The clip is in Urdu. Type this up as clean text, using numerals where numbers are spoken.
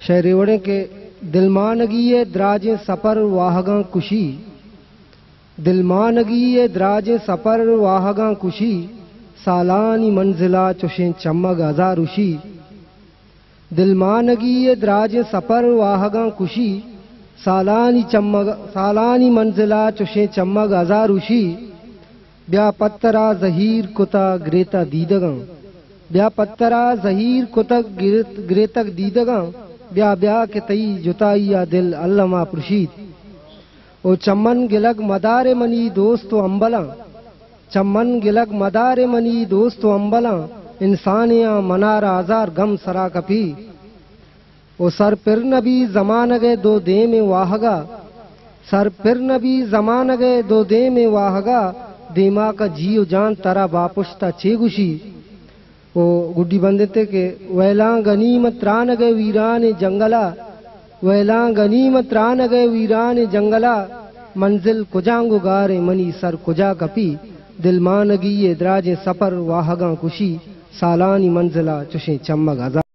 شہریوڑے کے دلمانگی دراج سفر واہگاں کشی، دلمانگی دراج سفر واہگاں کشی، سالانی منزلہ چشیں چمگ ہزارشی، دلمانگی دراج سفر واہگاں کشی، سالانی منزلہ چشیں چمگ ہزارشی، بیا پترا زہیر کتا گریتا دیدگاں، بیا پترا زہیر کتا گریتک دیدگاں، بیا بیا کے تئی جتائیا دل علامہ پرشید، او چمن گلگ مدار منی دوست و امبلاں، چمن گلگ مدار منی دوست و امبلاں، انسانیاں منارا ہزار غم سرا کپی، او سر پر نبی زمان گئے دو دے میں واہگا، سر پر نبی زمان گئے دو دے میں واہگا، دیما کا جیو جان ترا باپشتا چے گشی، او گڈی بندتے کہ ویلاں غنیمت ران گئے ویران جنگلا، ویلاں غنیمت ران گئے ویران جنگلا، منزل کجانگو گارے منی سر کجا کپی، دلمانگی دراج سفر واہگاں کشی، سالانی منزلہ چشیں چمگ ہزار